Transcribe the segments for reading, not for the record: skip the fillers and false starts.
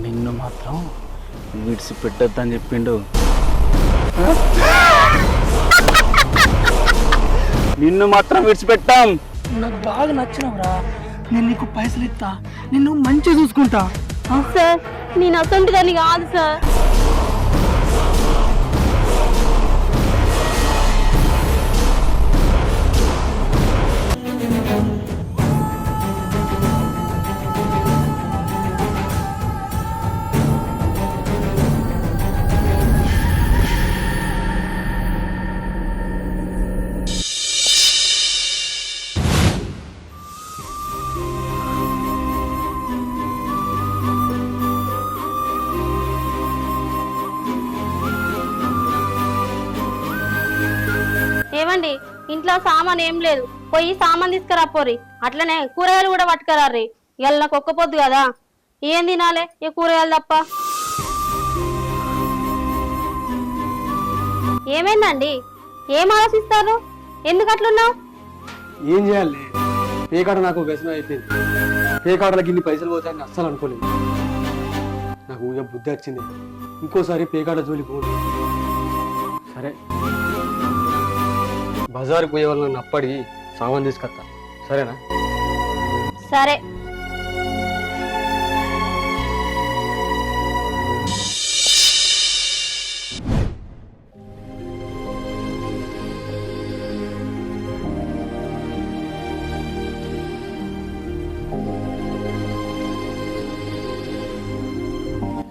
నిన్ను మాత్రం విడిచిపెట్టద్దని చెప్పిండు. నిన్ను మాత్రం విడిచిపెట్టాం. నాకు బాగా నచ్చినవురా. నేను నీకు పైసలు ఇస్తా, నిన్ను మంచిగా చూసుకుంటా. సార్ నేను అసంటిదాన్ని కాదు సార్. ఏమండి ఇంట్లో సామాన్ ఏం లేదు, పోయి సామాన్ తీసుకురా పోరి. అట్లనే కూరగాయలు కూడా పట్టుకురారి. ఇవాళ నాకు ఒక్క పొద్దు కదా, ఏం తినాలి ఈ కూరగాయలు తప్ప. ఏమైందండి, ఏం ఆలోచిస్తారు? ఎందుకు అట్లున్నావు? ఏం చేయాలి? పేకాట నాకు వ్యసనం అయిపోయింది. పేకాటలకి ఇన్ని పైసలు పోతాయని అస్సలు అనుకోలేదు. నాకు ఊగా బుద్ధి వచ్చింది, ఇంకోసారి పేకాట జోలికి పోను. సరే బజారుకు పోయే వాళ్ళు నన్ను అప్పడి సామాన్ తీసుకొస్తా, సరేనా? సరే.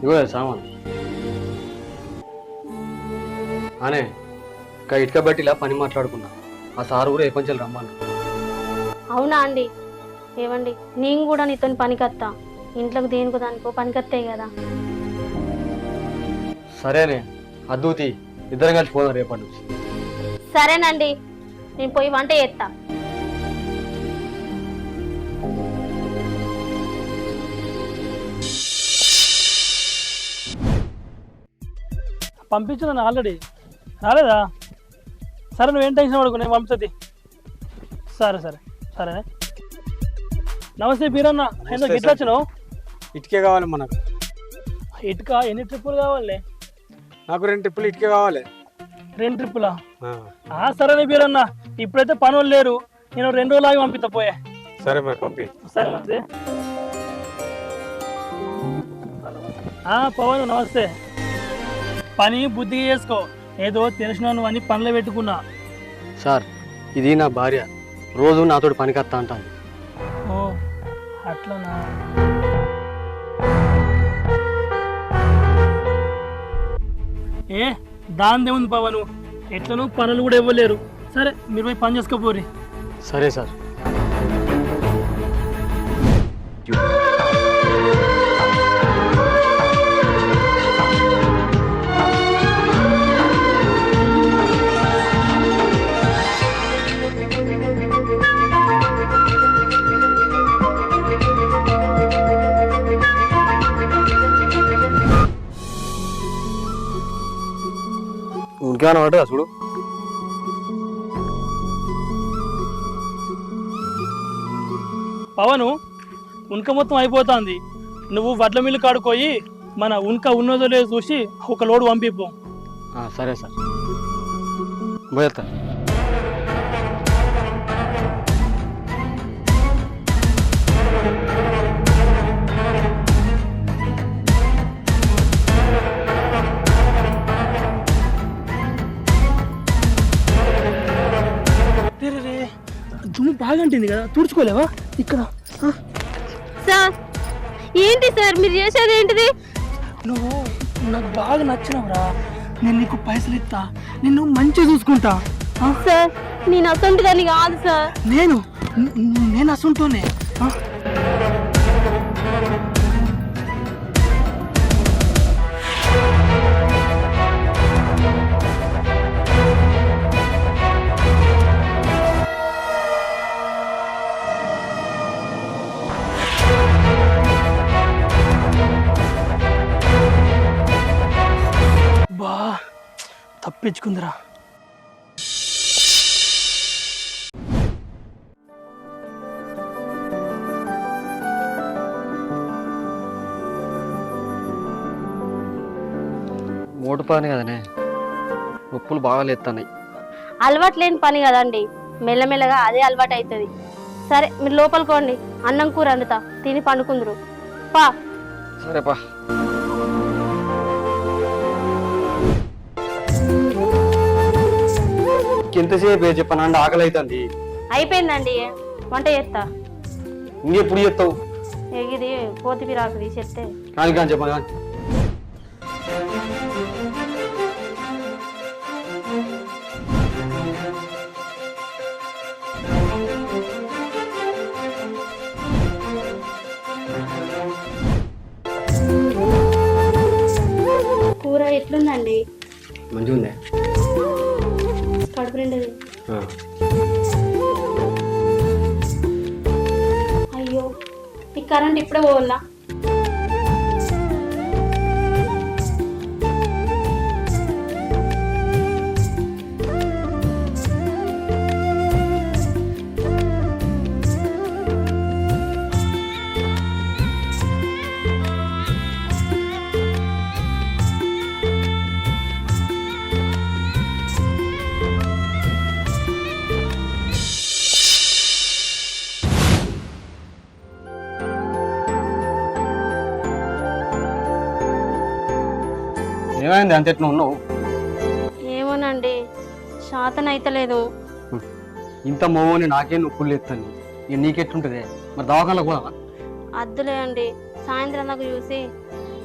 ఇగో సామాన్ అనే ఇంకా ఇటుక బట్టిలా పని మాట్లాడుకున్నా. ఆ సారు కూడా ఏ పంచాలు రమ్మన్నా. అవునా అండి? ఏవండి నేను కూడా నీతో పనికొత్తా. ఇంట్లోకి దేనికో దానికో పనికొత్తాయి కదా. సరేనే అద్దుతి, ఇద్దరం కలిసి పోదాం రేపటి నుంచి. సరేనండి, నేను పోయి వంట చేస్తా. పంపించిన ఆల్రెడీ రాలేదా? సరే నువ్వేం టెన్షన్ పడుకో, నేను పంపుతుంది. సరే సరే సరేనే. నమస్తే బీరన్న, ఎందుకు ఇట్లా వచ్చినావు? ఇటుకే కావాలి మనకు. ఇటుక ఎన్ని ట్రిప్పులు కావాలి? నాకు 2 ట్రిప్పులు ఇటుకే కావాలి. 2 ట్రిప్పులా? సరేనే బీరన్న, ఇప్పుడైతే పనులు లేరు, నేను 2 రోజులు ఆగి పంపిస్తా పోయే. సరే మరి పంపి. సరే పవన్ నమస్తే. పని బుద్ధిగా చేసుకో, ఏదో తెలిసిన నువ్వు అన్ని పనులు పెట్టుకున్నా. సార్ ఇది నా భార్య, రోజు నాతో పనికొస్తా అంటాను. ఓ అట్లనా? దాందే ఉంది పవను, ఎట్లను పనులు కూడా ఇవ్వలేరు. సరే మీరు పోయి పని చేసుకోపోరి. సరే సార్. ఇంకేమైనా పడ్డా చూడు. పవను ఉనక మొత్తం అయిపోతుంది. నువ్వు వడ్ల మిల్లు కాడుకోయి మన ఉనక ఉన్నదో లేదో చూసి ఒక లోడు పంపిపో. సరే సార్, పోయేస్తా. దుమ్ము బాగా అంటుంది కదా, తుడుచుకోలేవా? ఇక్కడ సార్ ఏంటి సార్ మీరు చేసేది ఏంటిది? నువ్వు నాకు బాగా నచ్చినవురా. నేను నీకు పైసలు ఇస్తా, నిన్ను మంచిగా చూసుకుంటా. సార్ నేను అసంటిదాన్ని కాదు సార్. నేను అసంటోనే. తప్పించుకుందిరా. మోటు పని కదనే, నొప్పులు బాగా లేస్తున్నాయి. అలవాటు లేని పని కదండి, మెల్లమెల్లగా అదే అలవాటు అవుతుంది. సరే మీరు లోపలికోండి, అన్నం కూర వండుతా, తిని పండుకుందరు. పా. సరేపా. ఎంతసేపు చెప్పనండి, ఆకలి అవుతుంది. అయిపోయిందండి, వంట చేస్తా. ఇంకెప్పుడు చెప్తావు? ఇది కొత్తిమీర ఆకు తీసేస్తే. కానీ కానీ చెప్పను కానీ. కూర ఎట్లుందండి? మంచిగా ఉందే. కడుపు రెండది. అయ్యో, ఈ కరెంట్ ఇప్పుడే పోవాలా? ఏమైంది అంత ఎట్లా ఉన్నావు? ఏమోనండి, శాతం అయితలేదు. ఇంత మోవని నాకే నొప్పులు ఎత్తాను. ఇక నీకెట్లుంటుంది? మరి దవాఖానలో కూడా అద్దులే అండి, సాయంత్రం దాకా చూసి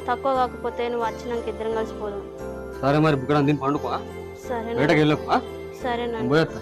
తక్కువ కాకపోతే నువ్వు వచ్చినాక ఇద్దరం కలిసిపోదాం. సరే మరి బుక్కడ దీన్ని పండుకో. సరే బయటకు వెళ్ళకు. సరేనండి. పోయేస్తా.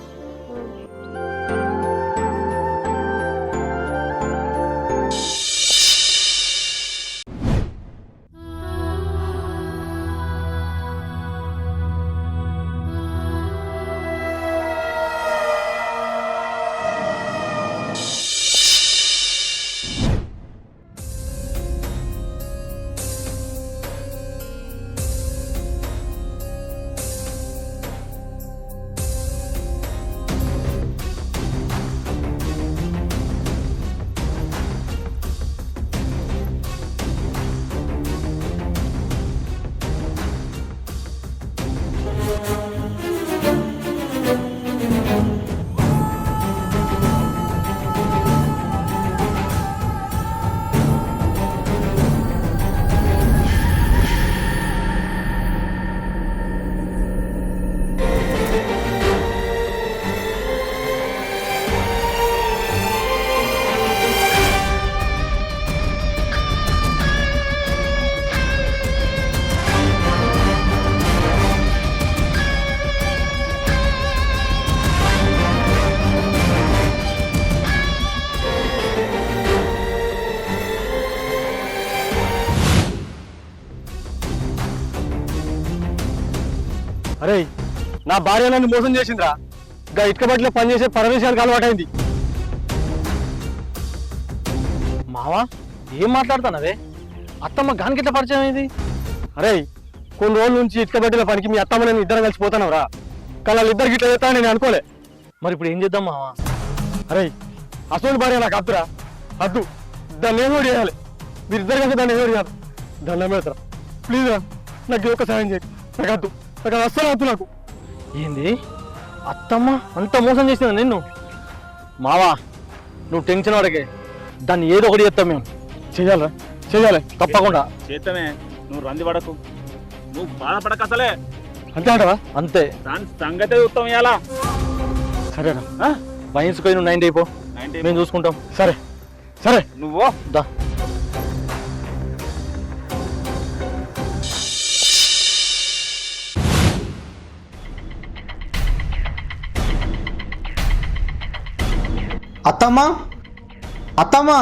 అరే, నా భార్య నన్ను మోసం చేసిందిరా. ఇంకా ఇటుక బట్టిలో పనిచేసే పరదేశాలకు అలవాటైంది. మావా, ఏం మాట్లాడుతున్నావే? అత్తమ్మ గానికిట్లా పరిచయం అయింది? అరే, కొన్ని రోజుల నుంచి ఇటుక బట్టిల పనికి మీ అత్తమ్మ నేను ఇద్దరం కలిసిపోతానవరా. కానీ వాళ్ళు ఇద్దరికి ఇట్లా చేస్తా నేను అనుకోలే. మరి ఇప్పుడు ఏం చేద్దాం మావా? అరే, అసలు భార్య నాకు అద్దురా, అద్దు. దాన్ని ఏమో చేయాలి. మీరిద్దరు కలిసి దాన్ని ఏమో చేయాలి. దండం పెడతారా ప్లీజ్ రా, నాకు ఒక సాయం చేయి. నాకు అద్దు, నాకు అది అస్సలు వద్దు. నాకు ఏంది? అత్తమ్మ అంత మోసం చేసిందా నిన్ను? మావా, నువ్వు టెన్షన్ పడకే, దాన్ని ఏదో ఒకటి చేస్తాం మేము. చెయ్యాలరా, చెయ్యాలి తప్పకుండా. చేతమే, నువ్వు రంది పడకు, నువ్వు బాధపడక అసలే. అంతే అంటావా? అంతే. దాని సంగతే ఉత్తమం ఇయ్యాలా. సరేనా, వయసుకొని నువ్వు 90 అయిపో, మేము చూసుకుంటాం. సరే సరే, నువ్వు దా. అత్తమ్మా, అత్తమ్మా.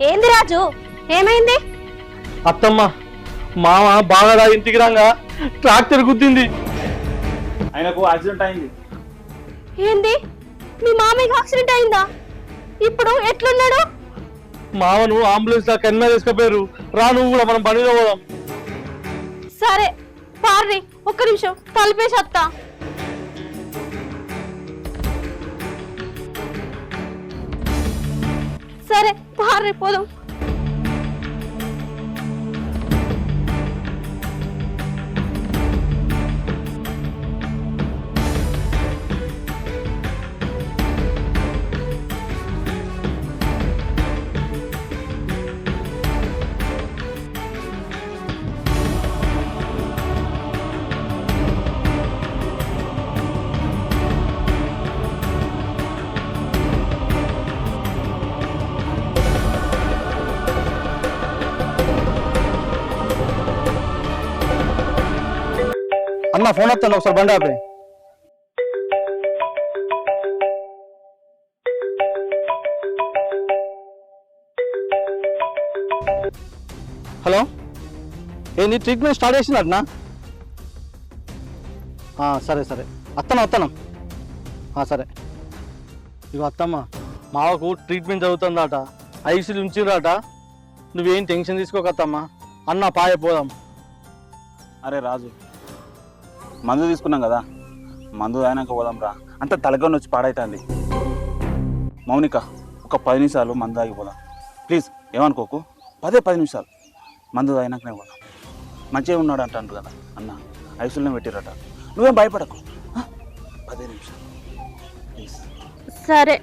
ఏంది రాజు, ఏమైంది? అత్తమ్మ, మామ బాగా ఇంటికి రాగా ట్రాక్టర్ గుద్దింది. ఆయనకు యాక్సిడెంట్ అయింది. ఏంది? మీ మామయ్యకి యాక్సిడెంట్ అయిందా? ఇప్పుడు ఎట్లున్నాడు? మామను అంబులెన్స్ దాకా ఎన్న తీసుకుపోయారు. రా నువ్వు కూడా, మనం బండిలో పోదాం. సరే పార్రి, ఒక్క నిమిషం తలిపేసి వస్తా. సరే పార్రి, పోదాం. అన్న ఫోన్ వస్తాను ఒకసారి బండి ఆపే. హలో, ఏంది ట్రీట్మెంట్ స్టార్ట్ చేసినట్నా? సరే సరే వస్తాను. సరే ఇగో అత్తమ్మ, మావకు ట్రీట్మెంట్ జరుగుతుందట, ఐసీలు ఉంచిరాట. నువ్వేం టెన్షన్ తీసుకోకత్తమ్మా, అన్న పాయ పోదాం. అరే రాజు, మందు తీసుకున్నాం కదా, మందు తాగినాక పోదాం రా. అంత తలగొని వచ్చి పాడైతుంది. మౌనిక, ఒక 10 నిమిషాలు మందు తాగిపోదాం ప్లీజ్, ఏమనుకోకు. 10 నిమిషాలు మందు తాగినాకనే పోదాం. మంచిగా ఉన్నాడు అంటారు కదా అన్న, ఐసీలోనే పెట్టిరట. నువ్వేం భయపడకు. 10 నిమిషాలు ప్లీజ్. సరే.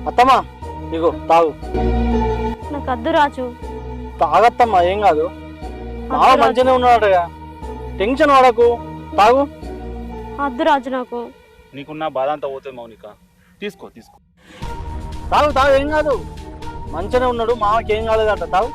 అత్తమ్మా ఇగో తాగు. నాకు అద్దు రాజు. తాగత్తమ్మా, ఏం కాదు. మావ మంచిగానే ఉన్నాడగా, టెన్షన్ పడకు, తాగు. అద్దు రాజు నాకు. నీకున్న బాధ అంతా పోతుంది మౌనిక, తీసుకో. తాగు, ఏం కాదు. మంచిగానే ఉన్నాడు, మావకి ఏం కాలేదట, తాగు.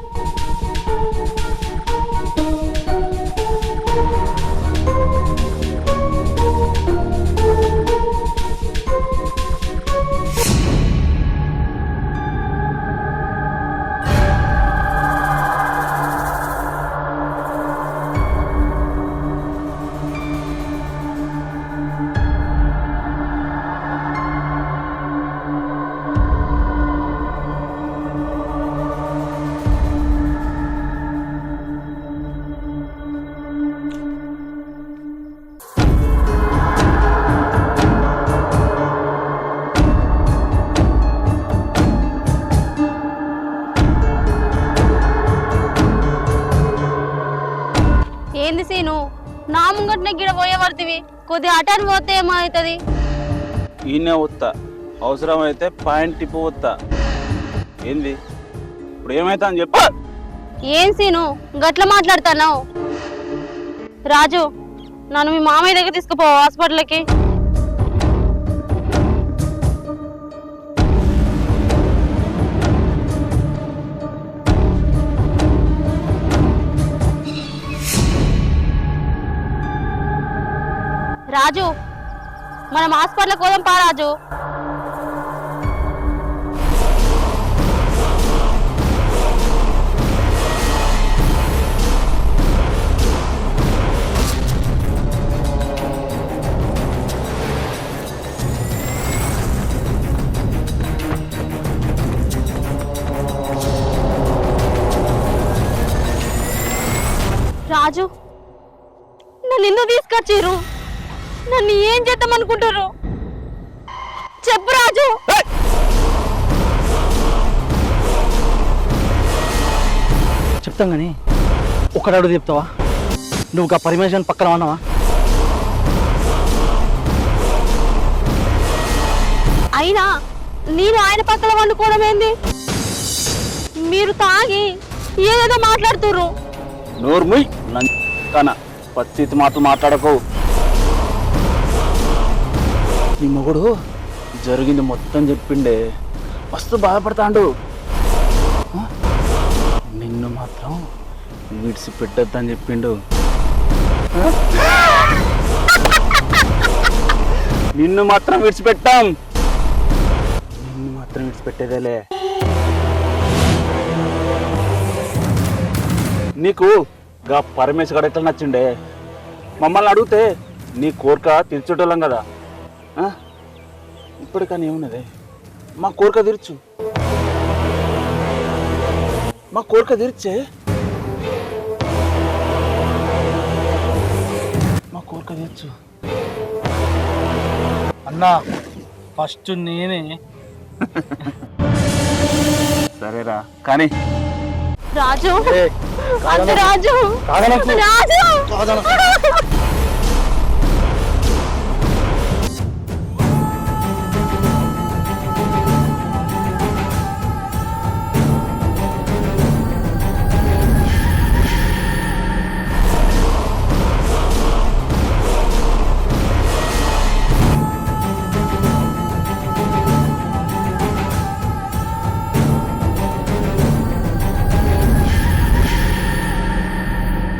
ఏంది సీను, నా ముంగట్నే గిడ పోయేవర్తివి, కొద్దిగా అటాన్ పోతే ఏమవుతుంది? ఈయనే వస్తా, అవసరమైతే పాయింట్ టిప్పు వస్తా. ఏంది ఇప్పుడు ఏమైతా అని చెప్ప. ఏం సీను గట్ల మాట్లాడుతున్నావు? రాజు, నన్ను మీ మామయ్య దగ్గర తీసుకుపో హాస్పిటల్కి. రాజు, మనం హాస్పిటల్కి పోదాం పా రాజు. రాజు, నన్ను ఎందుకు తీసుకొచ్చిర్రు? నన్ను ఏం చేద్దామనుకుంటారు? చెప్పు రాజు. చెప్తాం కానీ ఒక్కడాడు చెప్తావా? నువ్వు ఆ పర్మిషన్ పక్కన ఉన్నావా? అయినా నేను ఆయన పక్కన వండుకోవడం ఏంది? మీరు తాగి ఏదేదో మాట్లాడుతుర్రు. నోర్ముయ్ నంకన, పచ్చితి మాటలు మాట్లాడకు. నీ మొగుడు జరిగింది మొత్తం చెప్పిండే, మస్తు బాధపడతాండు. నిన్ను మాత్రం విడిచిపెట్టద్దని చెప్పిండు. నిన్ను మాత్రం విడిచిపెట్టాం, నిన్ను మాత్రం విడిచిపెట్టేదేలే. నీకు గా పరమేశ్ గడ ఎట్లా నచ్చిండే? మమ్మల్ని అడిగితే నీ కోరిక తీర్చేటోళ్ళం కదా. ఇప్పటికని ఏమున్నదే, మా కోరిక తీర్చు, మా కోరిక తీర్చే, మా కోరిక తీర్చు. అన్నా ఫస్ట్ నేనే. సరేరా కానీ రాజు, కాదనకు. రాజు, కాదనకు. రాజు. కాదనకు.